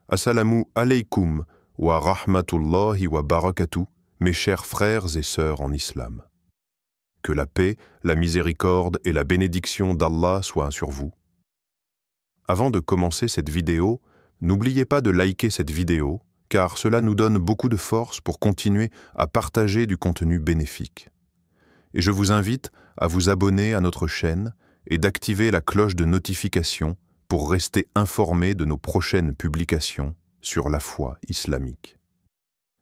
Assalamu alaykum wa rahmatullahi wa barakatuh, mes chers frères et sœurs en islam. Que la paix, la miséricorde et la bénédiction d'Allah soient sur vous. Avant de commencer cette vidéo, n'oubliez pas de liker cette vidéo, car cela nous donne beaucoup de force pour continuer à partager du contenu bénéfique. Et je vous invite à vous abonner à notre chaîne et d'activer la cloche de notification pour rester informé de nos prochaines publications sur la foi islamique.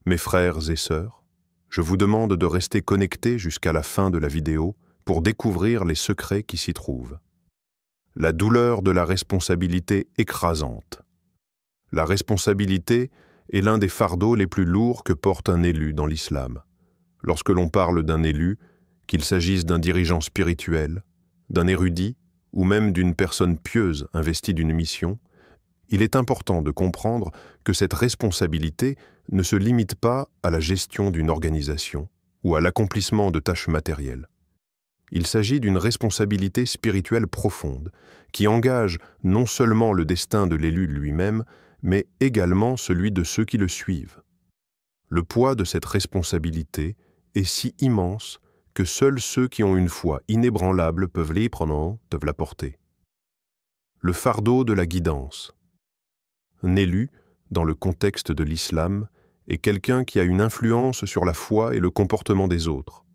Mes frères et sœurs, je vous demande de rester connectés jusqu'à la fin de la vidéo pour découvrir les secrets qui s'y trouvent. La douleur de la responsabilité écrasante. La responsabilité est l'un des fardeaux les plus lourds que porte un élu dans l'islam. Lorsque l'on parle d'un élu, qu'il s'agisse d'un dirigeant spirituel, d'un érudit ou même d'une personne pieuse investie d'une mission, il est important de comprendre que cette responsabilité ne se limite pas à la gestion d'une organisation ou à l'accomplissement de tâches matérielles. Il s'agit d'une responsabilité spirituelle profonde qui engage non seulement le destin de l'élu lui-même, mais également celui de ceux qui le suivent. Le poids de cette responsabilité est si immense que seuls ceux qui ont une foi inébranlable peuvent la porter. Le fardeau de la guidance. Un élu, dans le contexte de l'islam, est quelqu'un qui a une influence sur la foi et le comportement des autres.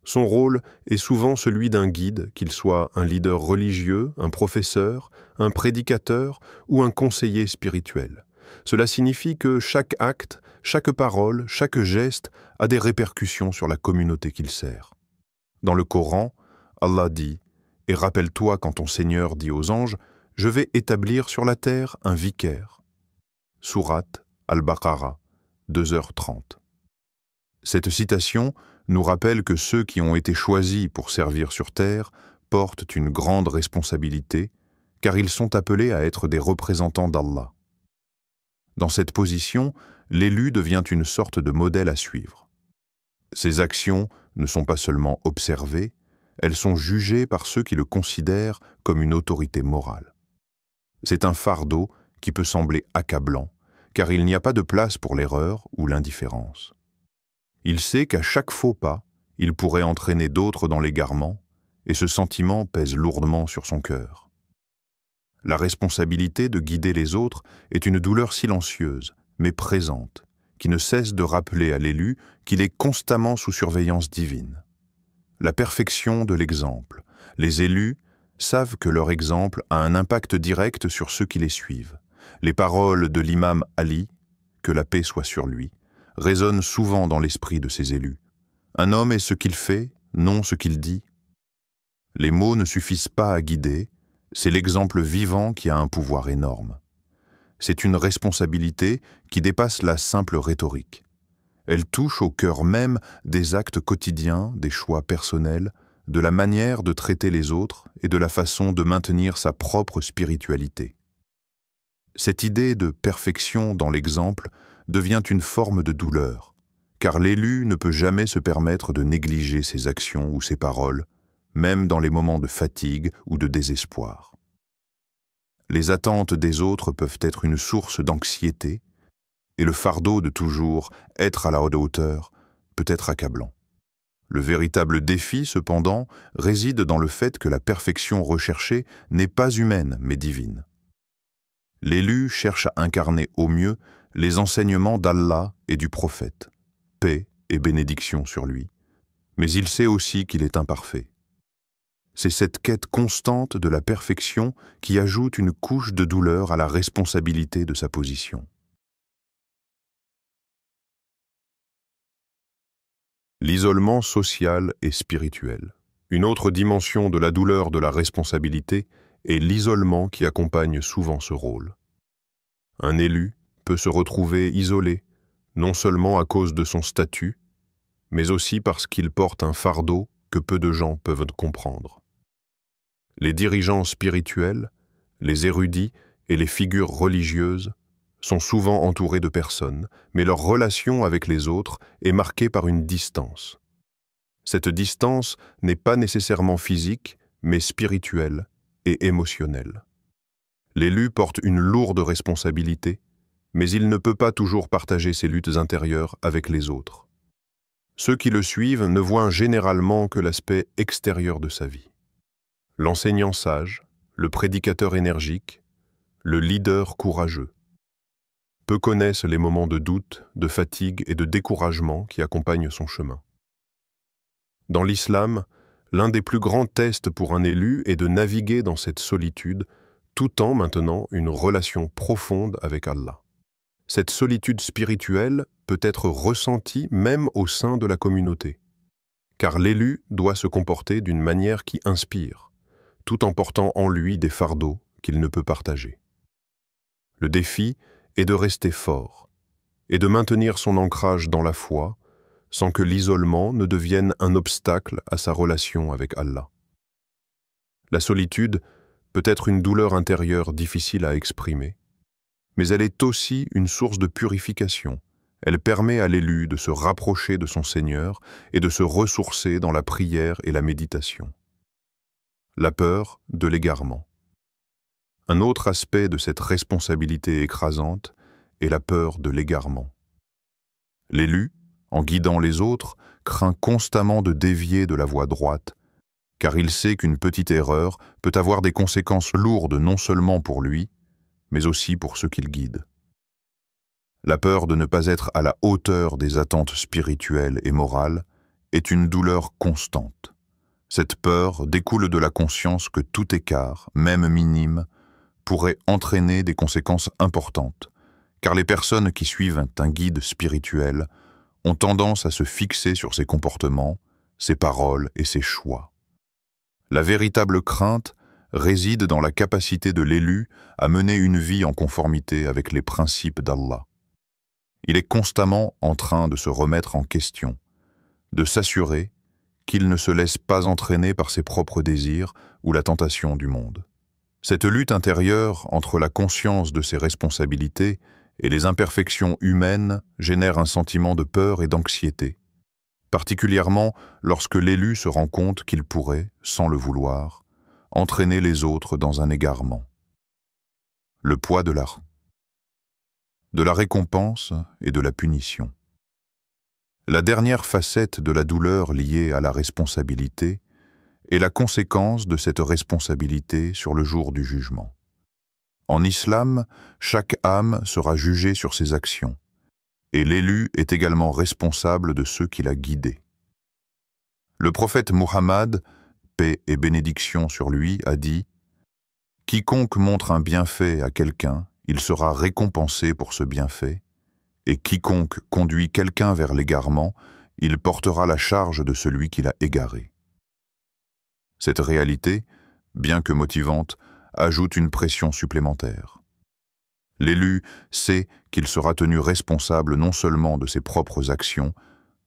Son rôle est souvent celui d'un guide, qu'il soit un leader religieux, un professeur, un prédicateur ou un conseiller spirituel. Cela signifie que chaque acte, chaque parole, chaque geste a des répercussions sur la communauté qu'il sert. Dans le Coran, Allah dit « Et rappelle-toi quand ton Seigneur dit aux anges « Je vais établir sur la terre un vicaire ». Sourate Al-Baqarah, 2h30. Cette citation nous rappelle que ceux qui ont été choisis pour servir sur terre portent une grande responsabilité, car ils sont appelés à être des représentants d'Allah. Dans cette position, l'élu devient une sorte de modèle à suivre. Ses actions ne sont pas seulement observées, elles sont jugées par ceux qui le considèrent comme une autorité morale. C'est un fardeau qui peut sembler accablant, car il n'y a pas de place pour l'erreur ou l'indifférence. Il sait qu'à chaque faux pas, il pourrait entraîner d'autres dans l'égarement, et ce sentiment pèse lourdement sur son cœur. La responsabilité de guider les autres est une douleur silencieuse, mais présente, qui ne cesse de rappeler à l'élu qu'il est constamment sous surveillance divine. La perfection de l'exemple. Les élus savent que leur exemple a un impact direct sur ceux qui les suivent. Les paroles de l'imam Ali, que la paix soit sur lui, résonnent souvent dans l'esprit de ces élus. Un homme est ce qu'il fait, non ce qu'il dit. Les mots ne suffisent pas à guider, c'est l'exemple vivant qui a un pouvoir énorme. C'est une responsabilité qui dépasse la simple rhétorique. Elle touche au cœur même des actes quotidiens, des choix personnels, de la manière de traiter les autres et de la façon de maintenir sa propre spiritualité. Cette idée de perfection dans l'exemple devient une forme de douleur, car l'élu ne peut jamais se permettre de négliger ses actions ou ses paroles, même dans les moments de fatigue ou de désespoir. Les attentes des autres peuvent être une source d'anxiété, et le fardeau de toujours être à la hauteur peut être accablant. Le véritable défi, cependant, réside dans le fait que la perfection recherchée n'est pas humaine, mais divine. L'élu cherche à incarner au mieux les enseignements d'Allah et du prophète, paix et bénédiction sur lui, mais il sait aussi qu'il est imparfait. C'est cette quête constante de la perfection qui ajoute une couche de douleur à la responsabilité de sa position. L'isolement social et spirituel. Une autre dimension de la douleur de la responsabilité est l'isolement qui accompagne souvent ce rôle. Un élu peut se retrouver isolé, non seulement à cause de son statut, mais aussi parce qu'il porte un fardeau que peu de gens peuvent comprendre. Les dirigeants spirituels, les érudits et les figures religieuses sont souvent entourés de personnes, mais leur relation avec les autres est marquée par une distance. Cette distance n'est pas nécessairement physique, mais spirituelle et émotionnelle. L'élu porte une lourde responsabilité, mais il ne peut pas toujours partager ses luttes intérieures avec les autres. Ceux qui le suivent ne voient généralement que l'aspect extérieur de sa vie. L'enseignant sage, le prédicateur énergique, le leader courageux. Peu connaissent les moments de doute, de fatigue et de découragement qui accompagnent son chemin. Dans l'islam, l'un des plus grands tests pour un élu est de naviguer dans cette solitude tout en maintenant une relation profonde avec Allah. Cette solitude spirituelle peut être ressentie même au sein de la communauté, car l'élu doit se comporter d'une manière qui inspire, tout en portant en lui des fardeaux qu'il ne peut partager. Le défi est de rester fort et de maintenir son ancrage dans la foi sans que l'isolement ne devienne un obstacle à sa relation avec Allah. La solitude peut être une douleur intérieure difficile à exprimer, mais elle est aussi une source de purification. Elle permet à l'élu de se rapprocher de son Seigneur et de se ressourcer dans la prière et la méditation. La peur de l'égarement. Un autre aspect de cette responsabilité écrasante est la peur de l'égarement. L'élu, en guidant les autres, craint constamment de dévier de la voie droite, car il sait qu'une petite erreur peut avoir des conséquences lourdes non seulement pour lui, mais aussi pour ceux qu'il guide. La peur de ne pas être à la hauteur des attentes spirituelles et morales est une douleur constante. Cette peur découle de la conscience que tout écart, même minime, pourrait entraîner des conséquences importantes, car les personnes qui suivent un guide spirituel ont tendance à se fixer sur ses comportements, ses paroles et ses choix. La véritable crainte réside dans la capacité de l'élu à mener une vie en conformité avec les principes d'Allah. Il est constamment en train de se remettre en question, de s'assurer qu'il ne se laisse pas entraîner par ses propres désirs ou la tentation du monde. Cette lutte intérieure entre la conscience de ses responsabilités et les imperfections humaines génère un sentiment de peur et d'anxiété, particulièrement lorsque l'élu se rend compte qu'il pourrait, sans le vouloir, entraîner les autres dans un égarement. Le poids de la récompense et de la punition. La dernière facette de la douleur liée à la responsabilité est la conséquence de cette responsabilité sur le jour du jugement. En islam, chaque âme sera jugée sur ses actions, et l'élu est également responsable de ceux qu'il a guidés. Le prophète Muhammad, paix et bénédiction sur lui, a dit « Quiconque montre un bienfait à quelqu'un, il sera récompensé pour ce bienfait, et quiconque conduit quelqu'un vers l'égarement, il portera la charge de celui qui l'a égaré. » Cette réalité, bien que motivante, ajoute une pression supplémentaire. L'élu sait qu'il sera tenu responsable non seulement de ses propres actions,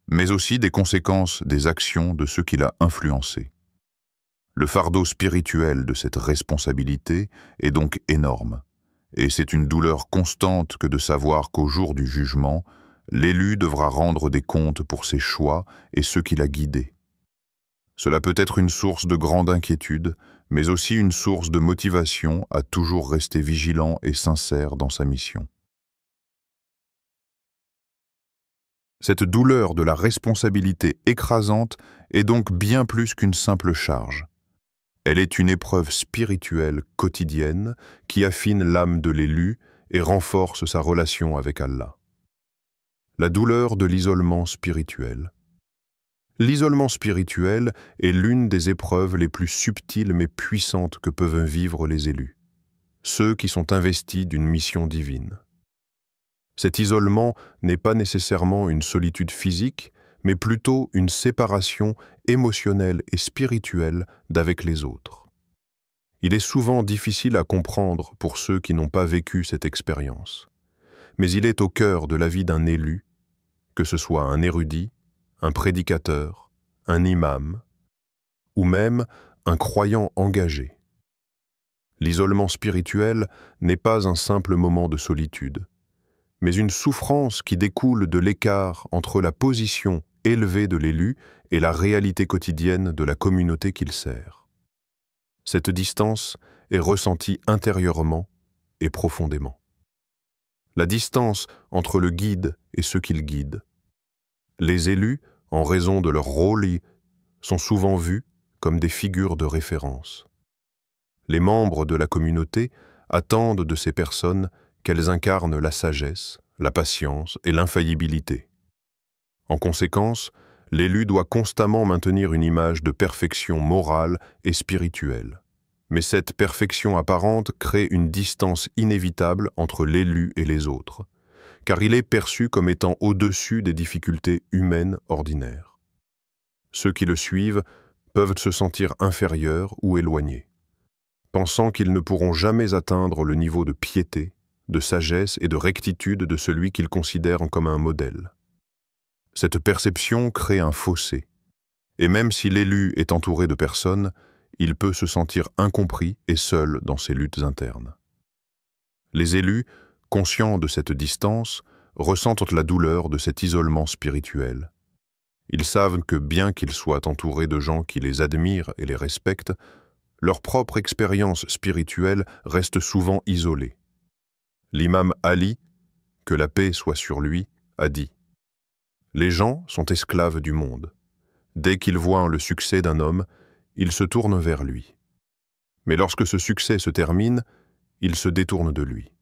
mais aussi des conséquences des actions de ceux qu'il a influencés. Le fardeau spirituel de cette responsabilité est donc énorme, et c'est une douleur constante que de savoir qu'au jour du jugement, l'élu devra rendre des comptes pour ses choix et ceux qu'il a guidés. Cela peut être une source de grande inquiétude, mais aussi une source de motivation à toujours rester vigilant et sincère dans sa mission. Cette douleur de la responsabilité écrasante est donc bien plus qu'une simple charge. Elle est une épreuve spirituelle quotidienne qui affine l'âme de l'élu et renforce sa relation avec Allah. La douleur de l'isolement spirituel. L'isolement spirituel est l'une des épreuves les plus subtiles mais puissantes que peuvent vivre les élus, ceux qui sont investis d'une mission divine. Cet isolement n'est pas nécessairement une solitude physique, mais plutôt une séparation émotionnelle et spirituelle d'avec les autres. Il est souvent difficile à comprendre pour ceux qui n'ont pas vécu cette expérience, mais il est au cœur de la vie d'un élu, que ce soit un érudit, un prédicateur, un imam, ou même un croyant engagé. L'isolement spirituel n'est pas un simple moment de solitude, mais une souffrance qui découle de l'écart entre la position élevée de l'élu et la réalité quotidienne de la communauté qu'il sert. Cette distance est ressentie intérieurement et profondément. la distance entre le guide et ceux qu'il guide. Les élus, en raison de leur rôle, sont souvent vus comme des figures de référence. Les membres de la communauté attendent de ces personnes qu'elles incarnent la sagesse, la patience et l'infaillibilité. En conséquence, l'élu doit constamment maintenir une image de perfection morale et spirituelle. Mais cette perfection apparente crée une distance inévitable entre l'élu et les autres, car il est perçu comme étant au-dessus des difficultés humaines ordinaires. Ceux qui le suivent peuvent se sentir inférieurs ou éloignés, pensant qu'ils ne pourront jamais atteindre le niveau de piété, de sagesse et de rectitude de celui qu'ils considèrent comme un modèle. Cette perception crée un fossé, et même si l'élu est entouré de personnes, il peut se sentir incompris et seul dans ses luttes internes. Les élus, conscients de cette distance, ressentent la douleur de cet isolement spirituel. Ils savent que bien qu'ils soient entourés de gens qui les admirent et les respectent, leur propre expérience spirituelle reste souvent isolée. L'imam Ali, que la paix soit sur lui, a dit « Les gens sont esclaves du monde. Dès qu'ils voient le succès d'un homme, ils se tournent vers lui. Mais lorsque ce succès se termine, ils se détournent de lui. »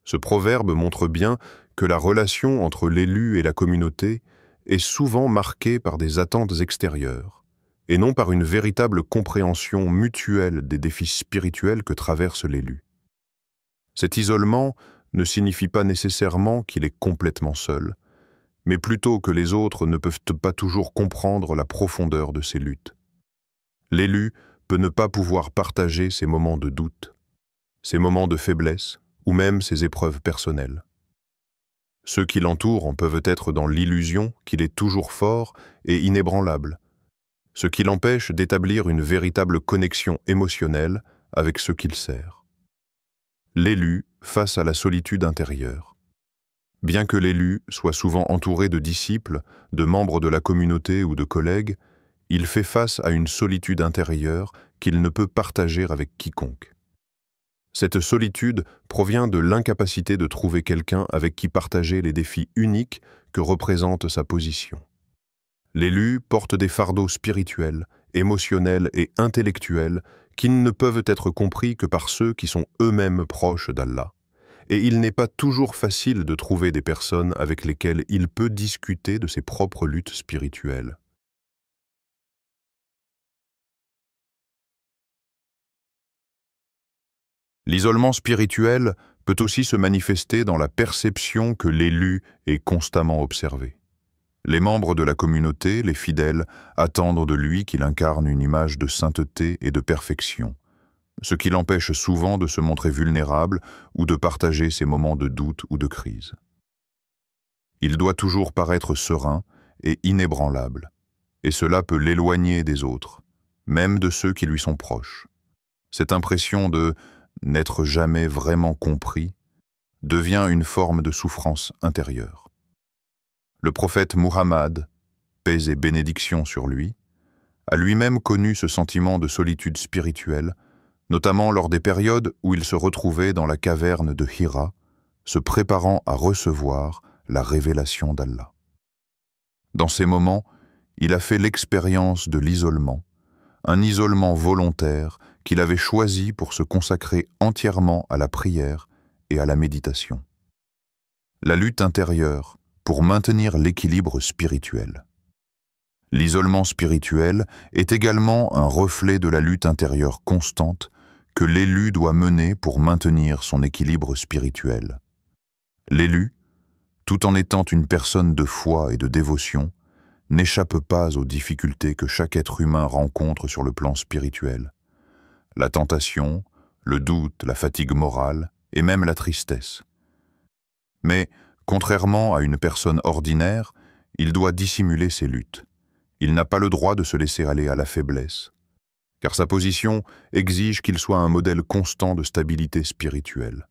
Ce proverbe montre bien que la relation entre l'élu et la communauté est souvent marquée par des attentes extérieures, et non par une véritable compréhension mutuelle des défis spirituels que traverse l'élu. Cet isolement ne signifie pas nécessairement qu'il est complètement seul, mais plutôt que les autres ne peuvent pas toujours comprendre la profondeur de ses luttes. L'élu peut ne pas pouvoir partager ses moments de doute, ses moments de faiblesse ou même ses épreuves personnelles. Ceux qui l'entourent en peuvent être dans l'illusion qu'il est toujours fort et inébranlable, ce qui l'empêche d'établir une véritable connexion émotionnelle avec ceux qu'il sert. L'élu face à la solitude intérieure. Bien que l'élu soit souvent entouré de disciples, de membres de la communauté ou de collègues, il fait face à une solitude intérieure qu'il ne peut partager avec quiconque. Cette solitude provient de l'incapacité de trouver quelqu'un avec qui partager les défis uniques que représente sa position. L'élu porte des fardeaux spirituels, émotionnels et intellectuels qui ne peuvent être compris que par ceux qui sont eux-mêmes proches d'Allah. Et il n'est pas toujours facile de trouver des personnes avec lesquelles il peut discuter de ses propres luttes spirituelles. L'isolement spirituel peut aussi se manifester dans la perception que l'élu est constamment observé. Les membres de la communauté, les fidèles, attendent de lui qu'il incarne une image de sainteté et de perfection, ce qui l'empêche souvent de se montrer vulnérable ou de partager ses moments de doute ou de crise. Il doit toujours paraître serein et inébranlable, et cela peut l'éloigner des autres, même de ceux qui lui sont proches. Cette impression de n'être jamais vraiment compris devient une forme de souffrance intérieure. Le prophète Muhammad, paix et bénédiction sur lui, a lui-même connu ce sentiment de solitude spirituelle, notamment lors des périodes où il se retrouvait dans la caverne de Hira, se préparant à recevoir la révélation d'Allah. Dans ces moments, il a fait l'expérience de l'isolement, un isolement volontaire qu'il avait choisi pour se consacrer entièrement à la prière et à la méditation. La lutte intérieure pour maintenir l'équilibre spirituel. L'isolement spirituel est également un reflet de la lutte intérieure constante que l'élu doit mener pour maintenir son équilibre spirituel. L'élu, tout en étant une personne de foi et de dévotion, n'échappe pas aux difficultés que chaque être humain rencontre sur le plan spirituel. La tentation, le doute, la fatigue morale et même la tristesse. Mais, contrairement à une personne ordinaire, il doit dissimuler ses luttes. Il n'a pas le droit de se laisser aller à la faiblesse, car sa position exige qu'il soit un modèle constant de stabilité spirituelle.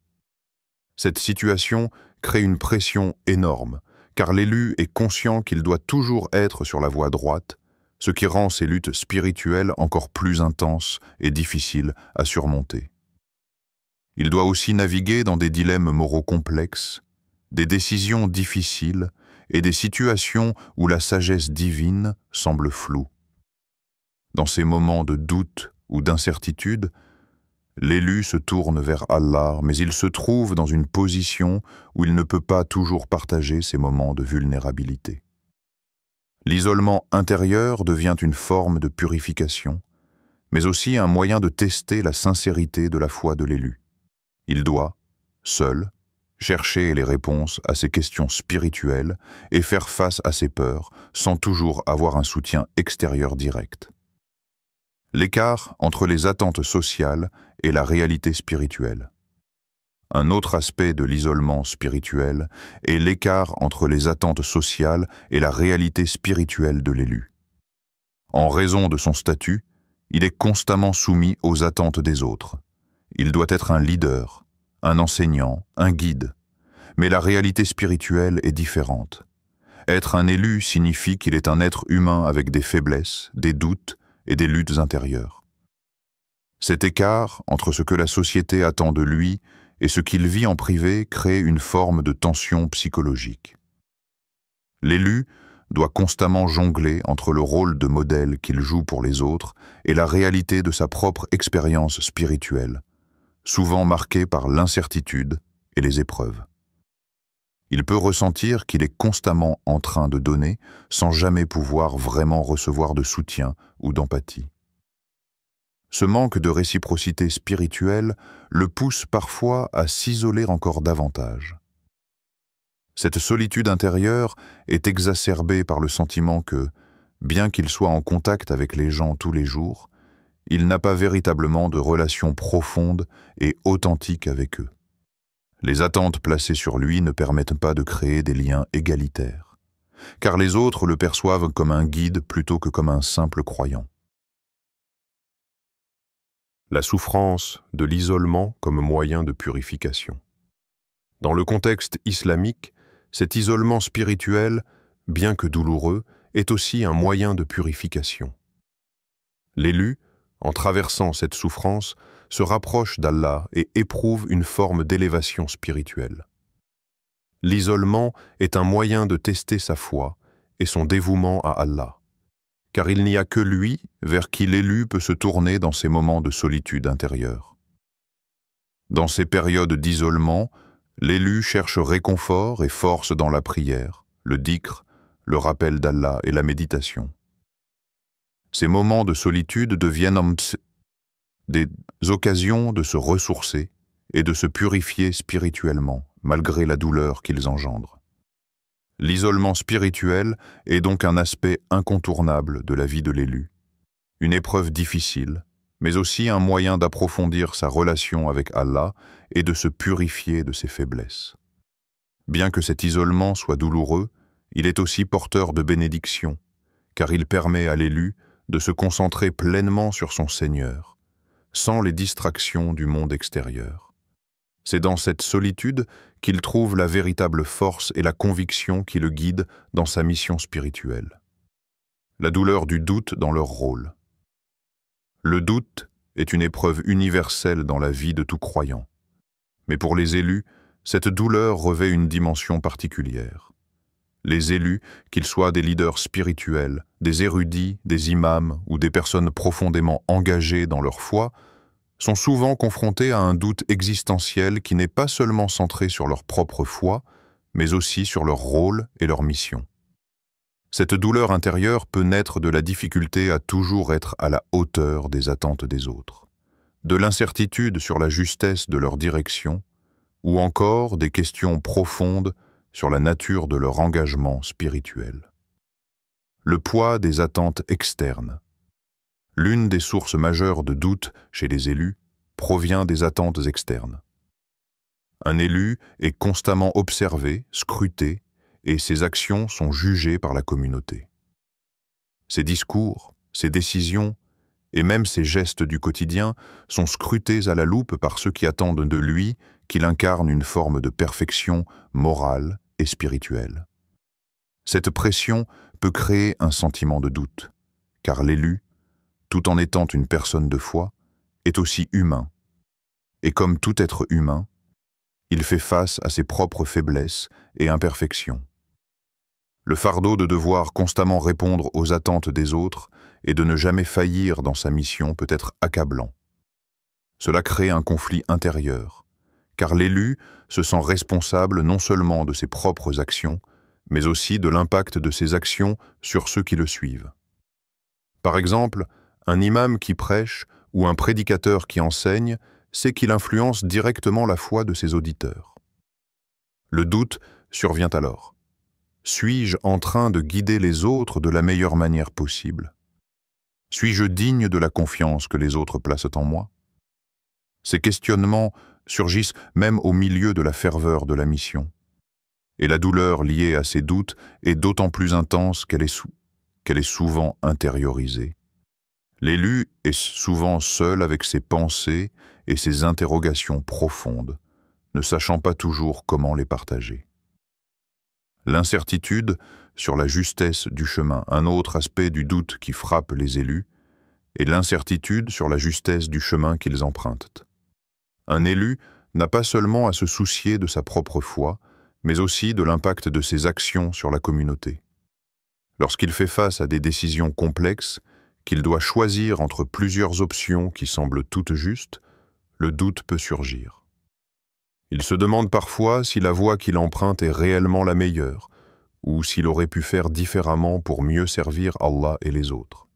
Cette situation crée une pression énorme, car l'élu est conscient qu'il doit toujours être sur la voie droite, ce qui rend ses luttes spirituelles encore plus intenses et difficiles à surmonter. Il doit aussi naviguer dans des dilemmes moraux complexes, des décisions difficiles et des situations où la sagesse divine semble floue. Dans ces moments de doute ou d'incertitude, l'élu se tourne vers Allah, mais il se trouve dans une position où il ne peut pas toujours partager ces moments de vulnérabilité. L'isolement intérieur devient une forme de purification, mais aussi un moyen de tester la sincérité de la foi de l'élu. Il doit, seul, chercher les réponses à ses questions spirituelles et faire face à ses peurs, sans toujours avoir un soutien extérieur direct. L'écart entre les attentes sociales et la réalité spirituelle. Un autre aspect de l'isolement spirituel est l'écart entre les attentes sociales et la réalité spirituelle de l'élu. En raison de son statut, il est constamment soumis aux attentes des autres. Il doit être un leader, un enseignant, un guide. Mais la réalité spirituelle est différente. Être un élu signifie qu'il est un être humain avec des faiblesses, des doutes et des luttes intérieures. Cet écart entre ce que la société attend de lui et ce qu'il vit en privé crée une forme de tension psychologique. L'élu doit constamment jongler entre le rôle de modèle qu'il joue pour les autres et la réalité de sa propre expérience spirituelle, souvent marquée par l'incertitude et les épreuves. Il peut ressentir qu'il est constamment en train de donner sans jamais pouvoir vraiment recevoir de soutien ou d'empathie. Ce manque de réciprocité spirituelle le pousse parfois à s'isoler encore davantage. Cette solitude intérieure est exacerbée par le sentiment que, bien qu'il soit en contact avec les gens tous les jours, il n'a pas véritablement de relation profonde et authentique avec eux. Les attentes placées sur lui ne permettent pas de créer des liens égalitaires, car les autres le perçoivent comme un guide plutôt que comme un simple croyant. La souffrance de l'isolement comme moyen de purification. Dans le contexte islamique, cet isolement spirituel, bien que douloureux, est aussi un moyen de purification. L'élu, en traversant cette souffrance, se rapproche d'Allah et éprouve une forme d'élévation spirituelle. L'isolement est un moyen de tester sa foi et son dévouement à Allah, car il n'y a que lui vers qui l'élu peut se tourner dans ces moments de solitude intérieure. Dans ces périodes d'isolement, l'élu cherche réconfort et force dans la prière, le dhikr, le rappel d'Allah et la méditation. Ces moments de solitude deviennent des occasions de se ressourcer et de se purifier spirituellement, malgré la douleur qu'ils engendrent. L'isolement spirituel est donc un aspect incontournable de la vie de l'élu, une épreuve difficile, mais aussi un moyen d'approfondir sa relation avec Allah et de se purifier de ses faiblesses. Bien que cet isolement soit douloureux, il est aussi porteur de bénédictions, car il permet à l'élu de se concentrer pleinement sur son Seigneur, sans les distractions du monde extérieur. C'est dans cette solitude qu'il trouve la véritable force et la conviction qui le guident dans sa mission spirituelle. La douleur du doute dans leur rôle. Le doute est une épreuve universelle dans la vie de tout croyant. Mais pour les élus, cette douleur revêt une dimension particulière. Les élus, qu'ils soient des leaders spirituels, des érudits, des imams ou des personnes profondément engagées dans leur foi, sont souvent confrontés à un doute existentiel qui n'est pas seulement centré sur leur propre foi, mais aussi sur leur rôle et leur mission. Cette douleur intérieure peut naître de la difficulté à toujours être à la hauteur des attentes des autres, de l'incertitude sur la justesse de leur direction, ou encore des questions profondes sur la nature de leur engagement spirituel. Le poids des attentes externes. L'une des sources majeures de doute chez les élus provient des attentes externes. Un élu est constamment observé, scruté, et ses actions sont jugées par la communauté. Ses discours, ses décisions et même ses gestes du quotidien sont scrutés à la loupe par ceux qui attendent de lui qu'il incarne une forme de perfection morale et spirituelle. Cette pression peut créer un sentiment de doute, car l'élu, tout en étant une personne de foi, est aussi humain, et comme tout être humain, il fait face à ses propres faiblesses et imperfections. Le fardeau de devoir constamment répondre aux attentes des autres et de ne jamais faillir dans sa mission peut être accablant. Cela crée un conflit intérieur, car l'élu se sent responsable non seulement de ses propres actions, mais aussi de l'impact de ses actions sur ceux qui le suivent. Par exemple, un imam qui prêche ou un prédicateur qui enseigne sait qu'il influence directement la foi de ses auditeurs. Le doute survient alors. Suis-je en train de guider les autres de la meilleure manière possible? Suis-je digne de la confiance que les autres placent en moi? Ces questionnements surgissent même au milieu de la ferveur de la mission. Et la douleur liée à ces doutes est d'autant plus intense qu'elle est souvent intériorisée. L'élu est souvent seul avec ses pensées et ses interrogations profondes, ne sachant pas toujours comment les partager. L'incertitude sur la justesse du chemin, un autre aspect du doute qui frappe les élus, est l'incertitude sur la justesse du chemin qu'ils empruntent. Un élu n'a pas seulement à se soucier de sa propre foi, mais aussi de l'impact de ses actions sur la communauté. Lorsqu'il fait face à des décisions complexes, qu'il doit choisir entre plusieurs options qui semblent toutes justes, le doute peut surgir. Il se demande parfois si la voie qu'il emprunte est réellement la meilleure, ou s'il aurait pu faire différemment pour mieux servir Allah et les autres.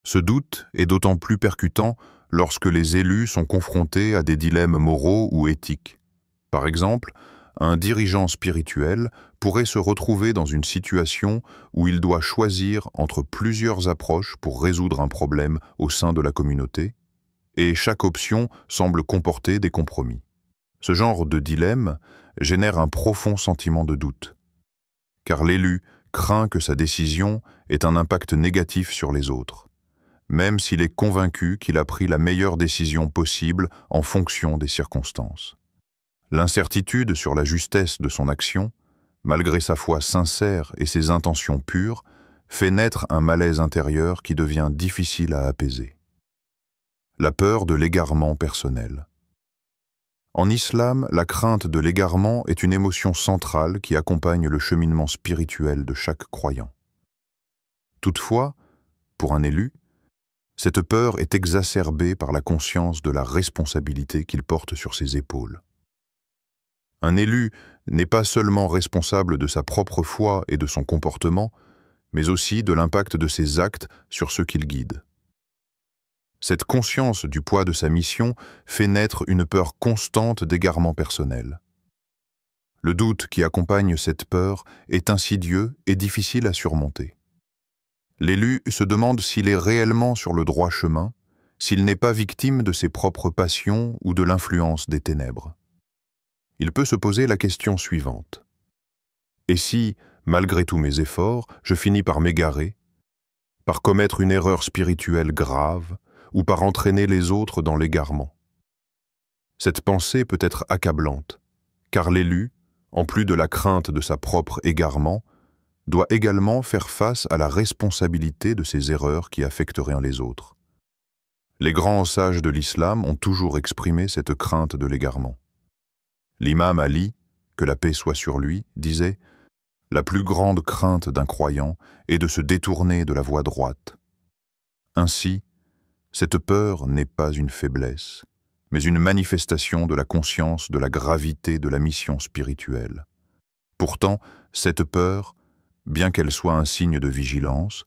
Ce doute est d'autant plus percutant lorsque les élus sont confrontés à des dilemmes moraux ou éthiques. Par exemple, un dirigeant spirituel pourrait se retrouver dans une situation où il doit choisir entre plusieurs approches pour résoudre un problème au sein de la communauté, et chaque option semble comporter des compromis. Ce genre de dilemme génère un profond sentiment de doute, car l'élu craint que sa décision ait un impact négatif sur les autres, même s'il est convaincu qu'il a pris la meilleure décision possible en fonction des circonstances. L'incertitude sur la justesse de son action, malgré sa foi sincère et ses intentions pures, fait naître un malaise intérieur qui devient difficile à apaiser. La peur de l'égarement personnel. En islam, la crainte de l'égarement est une émotion centrale qui accompagne le cheminement spirituel de chaque croyant. Toutefois, pour un élu, cette peur est exacerbée par la conscience de la responsabilité qu'il porte sur ses épaules. Un élu n'est pas seulement responsable de sa propre foi et de son comportement, mais aussi de l'impact de ses actes sur ceux qu'il guide. Cette conscience du poids de sa mission fait naître une peur constante d'égarement personnel. Le doute qui accompagne cette peur est insidieux et difficile à surmonter. L'élu se demande s'il est réellement sur le droit chemin, s'il n'est pas victime de ses propres passions ou de l'influence des ténèbres. Il peut se poser la question suivante. Et si, malgré tous mes efforts, je finis par m'égarer, par commettre une erreur spirituelle grave, ou par entraîner les autres dans l'égarement? Cette pensée peut être accablante, car l'élu, en plus de la crainte de sa propre égarement, doit également faire face à la responsabilité de ses erreurs qui affecteraient les autres. Les grands sages de l'islam ont toujours exprimé cette crainte de l'égarement. L'imam Ali, que la paix soit sur lui, disait « La plus grande crainte d'un croyant est de se détourner de la voie droite. » Ainsi, cette peur n'est pas une faiblesse, mais une manifestation de la conscience de la gravité de la mission spirituelle. Pourtant, cette peur, bien qu'elle soit un signe de vigilance,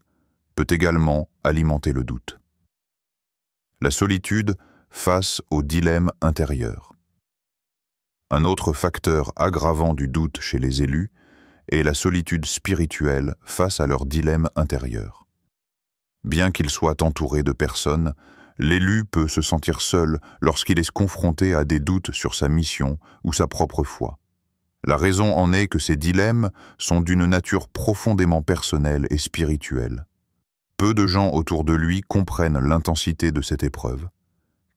peut également alimenter le doute. La solitude face au dilemme intérieur. Un autre facteur aggravant du doute chez les élus est la solitude spirituelle face à leur dilemme intérieur. Bien qu'il soit entouré de personnes, l'élu peut se sentir seul lorsqu'il est confronté à des doutes sur sa mission ou sa propre foi. La raison en est que ces dilemmes sont d'une nature profondément personnelle et spirituelle. Peu de gens autour de lui comprennent l'intensité de cette épreuve,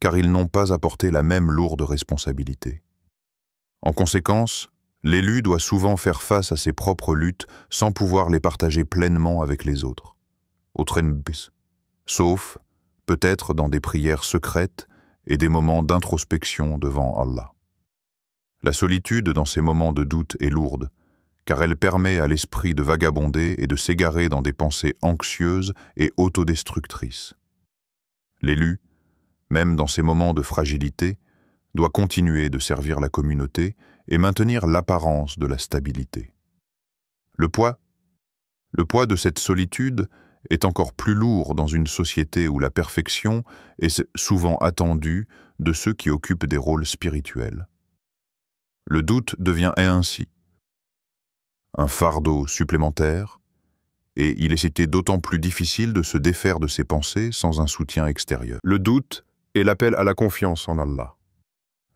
car ils n'ont pas apporté la même lourde responsabilité. En conséquence, l'élu doit souvent faire face à ses propres luttes sans pouvoir les partager pleinement avec les autres. Sauf peut-être dans des prières secrètes et des moments d'introspection devant Allah. La solitude dans ces moments de doute est lourde, car elle permet à l'esprit de vagabonder et de s'égarer dans des pensées anxieuses et autodestructrices. L'élu, même dans ces moments de fragilité, doit continuer de servir la communauté et maintenir l'apparence de la stabilité. Le poids de cette solitude est encore plus lourd dans une société où la perfection est souvent attendue de ceux qui occupent des rôles spirituels. Le doute devient ainsi un fardeau supplémentaire, et il est d'autant plus difficile de se défaire de ses pensées sans un soutien extérieur. Le doute est l'appel à la confiance en Allah.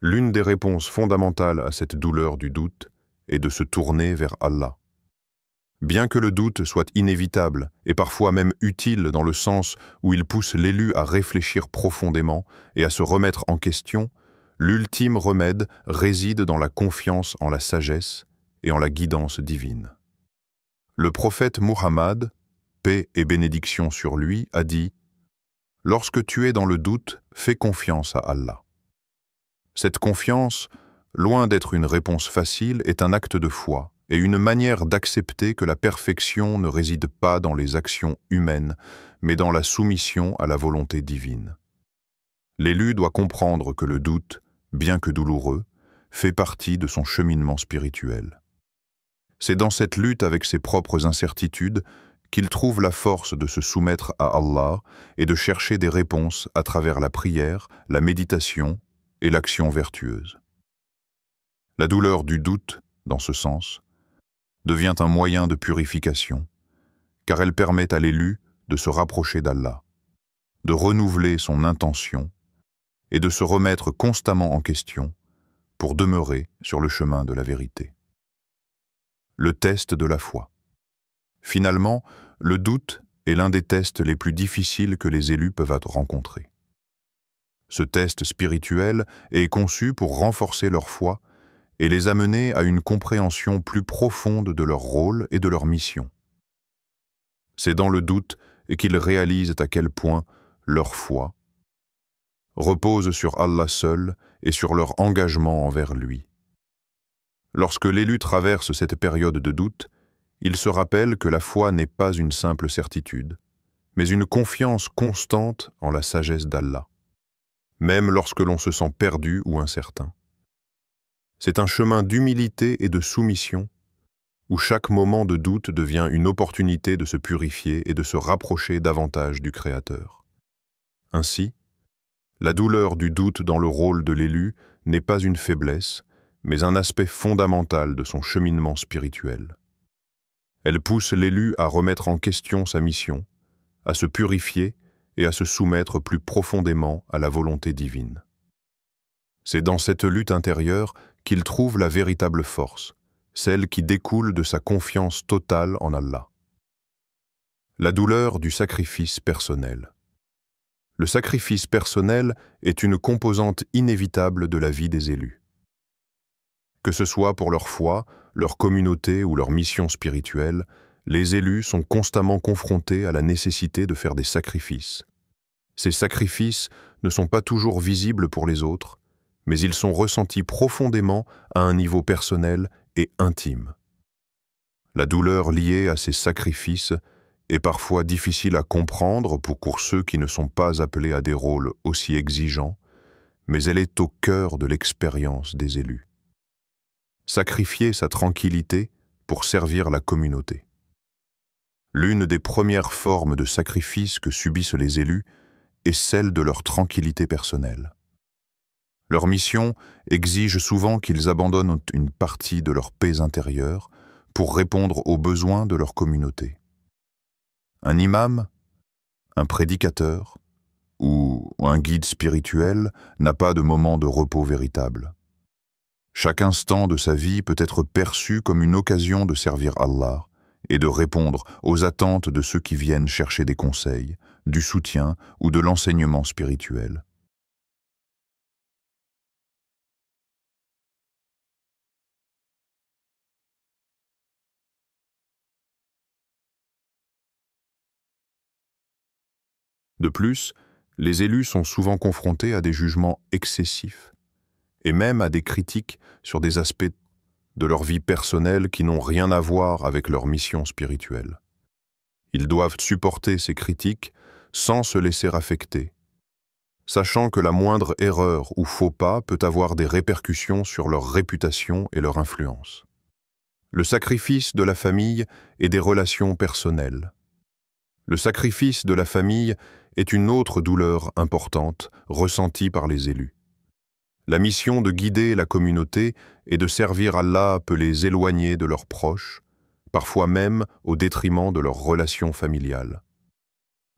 L'une des réponses fondamentales à cette douleur du doute est de se tourner vers Allah. Bien que le doute soit inévitable et parfois même utile dans le sens où il pousse l'élu à réfléchir profondément et à se remettre en question, l'ultime remède réside dans la confiance en la sagesse et en la guidance divine. Le prophète Muhammad, paix et bénédiction sur lui, a dit « Lorsque tu es dans le doute, fais confiance à Allah. » Cette confiance, loin d'être une réponse facile, est un acte de foi et une manière d'accepter que la perfection ne réside pas dans les actions humaines, mais dans la soumission à la volonté divine. L'élu doit comprendre que le doute, bien que douloureux, fait partie de son cheminement spirituel. C'est dans cette lutte avec ses propres incertitudes qu'il trouve la force de se soumettre à Allah et de chercher des réponses à travers la prière, la méditation et l'action vertueuse. La douleur du doute, dans ce sens, devient un moyen de purification, car elle permet à l'élu de se rapprocher d'Allah, de renouveler son intention et de se remettre constamment en question pour demeurer sur le chemin de la vérité. Le test de la foi. Finalement, le doute est l'un des tests les plus difficiles que les élus peuvent rencontrer. Ce test spirituel est conçu pour renforcer leur foi et les amener à une compréhension plus profonde de leur rôle et de leur mission. C'est dans le doute qu'ils réalisent à quel point leur foi repose sur Allah seul et sur leur engagement envers lui. Lorsque l'élu traverse cette période de doute, il se rappelle que la foi n'est pas une simple certitude, mais une confiance constante en la sagesse d'Allah, même lorsque l'on se sent perdu ou incertain. C'est un chemin d'humilité et de soumission, où chaque moment de doute devient une opportunité de se purifier et de se rapprocher davantage du Créateur. Ainsi, la douleur du doute dans le rôle de l'élu n'est pas une faiblesse, mais un aspect fondamental de son cheminement spirituel. Elle pousse l'élu à remettre en question sa mission, à se purifier et à se soumettre plus profondément à la volonté divine. C'est dans cette lutte intérieure qu'il trouve la véritable force, celle qui découle de sa confiance totale en Allah. La douleur du sacrifice personnel. Le sacrifice personnel est une composante inévitable de la vie des élus. Que ce soit pour leur foi, leur communauté ou leur mission spirituelle, les élus sont constamment confrontés à la nécessité de faire des sacrifices. Ces sacrifices ne sont pas toujours visibles pour les autres, mais ils sont ressentis profondément à un niveau personnel et intime. La douleur liée à ces sacrifices est parfois difficile à comprendre pour ceux qui ne sont pas appelés à des rôles aussi exigeants, mais elle est au cœur de l'expérience des élus. Sacrifier sa tranquillité pour servir la communauté. L'une des premières formes de sacrifice que subissent les élus est celle de leur tranquillité personnelle. Leur mission exige souvent qu'ils abandonnent une partie de leur paix intérieure pour répondre aux besoins de leur communauté. Un imam, un prédicateur ou un guide spirituel n'a pas de moment de repos véritable. Chaque instant de sa vie peut être perçu comme une occasion de servir Allah et de répondre aux attentes de ceux qui viennent chercher des conseils, du soutien ou de l'enseignement spirituel. De plus, Les élus sont souvent confrontés à des jugements excessifs et même à des critiques sur des aspects de leur vie personnelle qui n'ont rien à voir avec leur mission spirituelle. Ils doivent supporter ces critiques sans se laisser affecter, sachant que la moindre erreur ou faux pas peut avoir des répercussions sur leur réputation et leur influence. Le sacrifice de la famille et des relations personnelles. Le sacrifice de la famille est une autre douleur importante ressentie par les élus. La mission de guider la communauté et de servir Allah peut les éloigner de leurs proches, parfois même au détriment de leurs relations familiales.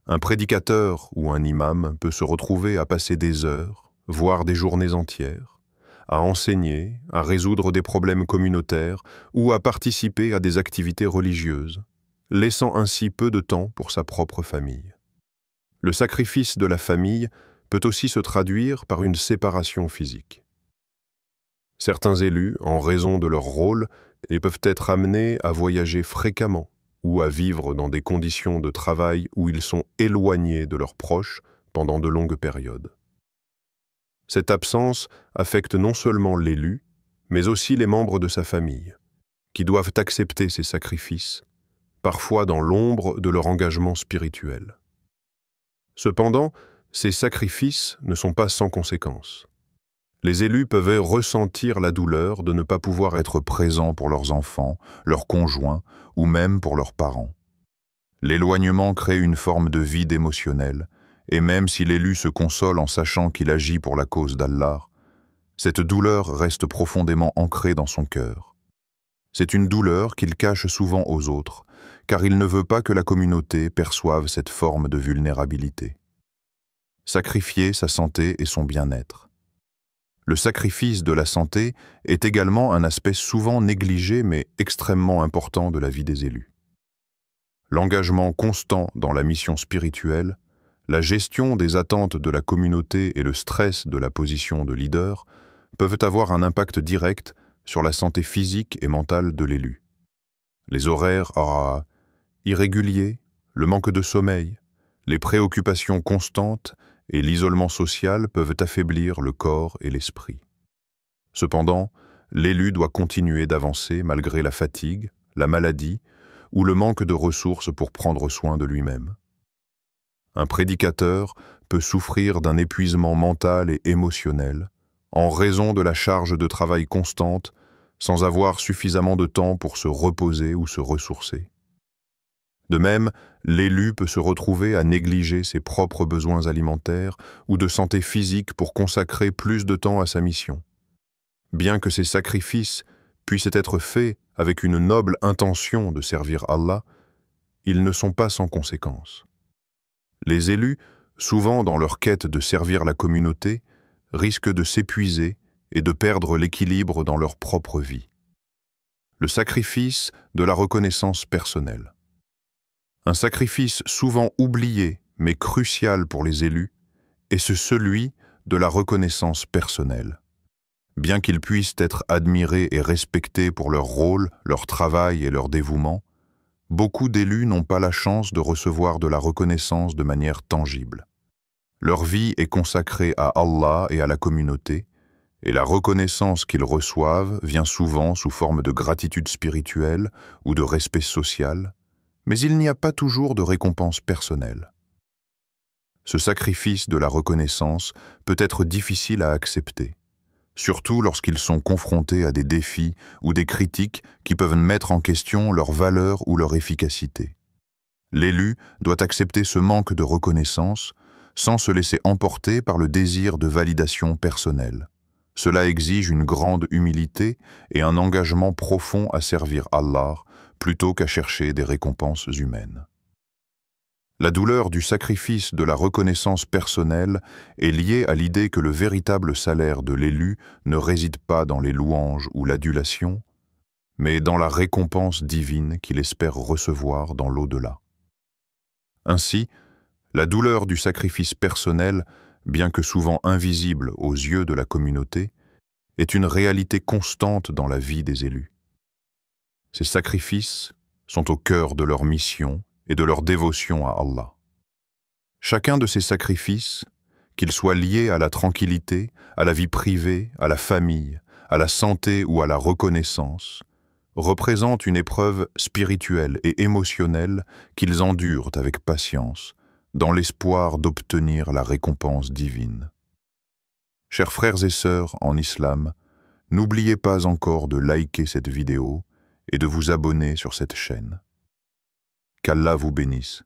Un prédicateur ou un imam peut se retrouver à passer des heures, voire des journées entières, à enseigner, à résoudre des problèmes communautaires ou à participer à des activités religieuses, laissant ainsi peu de temps pour sa propre famille. Le sacrifice de la famille peut aussi se traduire par une séparation physique. Certains élus, en raison de leur rôle, peuvent être amenés à voyager fréquemment ou à vivre dans des conditions de travail où ils sont éloignés de leurs proches pendant de longues périodes. Cette absence affecte non seulement l'élu, mais aussi les membres de sa famille, qui doivent accepter ces sacrifices, parfois dans l'ombre de leur engagement spirituel. Cependant, ces sacrifices ne sont pas sans conséquences. Les élus peuvent ressentir la douleur de ne pas pouvoir être présents pour leurs enfants, leurs conjoints ou même pour leurs parents. L'éloignement crée une forme de vide émotionnel, et même si l'élu se console en sachant qu'il agit pour la cause d'Allah, cette douleur reste profondément ancrée dans son cœur. C'est une douleur qu'il cache souvent aux autres, car il ne veut pas que la communauté perçoive cette forme de vulnérabilité. Sacrifier sa santé et son bien-être. Le sacrifice de la santé est également un aspect souvent négligé mais extrêmement important de la vie des élus. L'engagement constant dans la mission spirituelle, la gestion des attentes de la communauté et le stress de la position de leader peuvent avoir un impact direct sur la santé physique et mentale de l'élu. Les horaires irréguliers, le manque de sommeil, les préoccupations constantes et l'isolement social peuvent affaiblir le corps et l'esprit. Cependant, l'élu doit continuer d'avancer malgré la fatigue, la maladie ou le manque de ressources pour prendre soin de lui-même. Un prédicateur peut souffrir d'un épuisement mental et émotionnel en raison de la charge de travail constante sans avoir suffisamment de temps pour se reposer ou se ressourcer. De même, l'élu peut se retrouver à négliger ses propres besoins alimentaires ou de santé physique pour consacrer plus de temps à sa mission. Bien que ces sacrifices puissent être faits avec une noble intention de servir Allah, ils ne sont pas sans conséquences. Les élus, souvent dans leur quête de servir la communauté, risquent de s'épuiser et de perdre l'équilibre dans leur propre vie. Le sacrifice de la reconnaissance personnelle. Un sacrifice souvent oublié mais crucial pour les élus est celui de la reconnaissance personnelle. Bien qu'ils puissent être admirés et respectés pour leur rôle, leur travail et leur dévouement, beaucoup d'élus n'ont pas la chance de recevoir de la reconnaissance de manière tangible. Leur vie est consacrée à Allah et à la communauté, et la reconnaissance qu'ils reçoivent vient souvent sous forme de gratitude spirituelle ou de respect social, mais il n'y a pas toujours de récompense personnelle. Ce sacrifice de la reconnaissance peut être difficile à accepter, surtout lorsqu'ils sont confrontés à des défis ou des critiques qui peuvent mettre en question leur valeur ou leur efficacité. L'élu doit accepter ce manque de reconnaissance sans se laisser emporter par le désir de validation personnelle. Cela exige une grande humilité et un engagement profond à servir Allah plutôt qu'à chercher des récompenses humaines. La douleur du sacrifice de la reconnaissance personnelle est liée à l'idée que le véritable salaire de l'élu ne réside pas dans les louanges ou l'adulation, mais dans la récompense divine qu'il espère recevoir dans l'au-delà. Ainsi, la douleur du sacrifice personnel, bien que souvent invisible aux yeux de la communauté, est une réalité constante dans la vie des élus. Ces sacrifices sont au cœur de leur mission et de leur dévotion à Allah. Chacun de ces sacrifices, qu'ils soient liés à la tranquillité, à la vie privée, à la famille, à la santé ou à la reconnaissance, représente une épreuve spirituelle et émotionnelle qu'ils endurent avec patience, dans l'espoir d'obtenir la récompense divine. Chers frères et sœurs en islam, n'oubliez pas encore de liker cette vidéo et de vous abonner sur cette chaîne. Qu'Allah vous bénisse.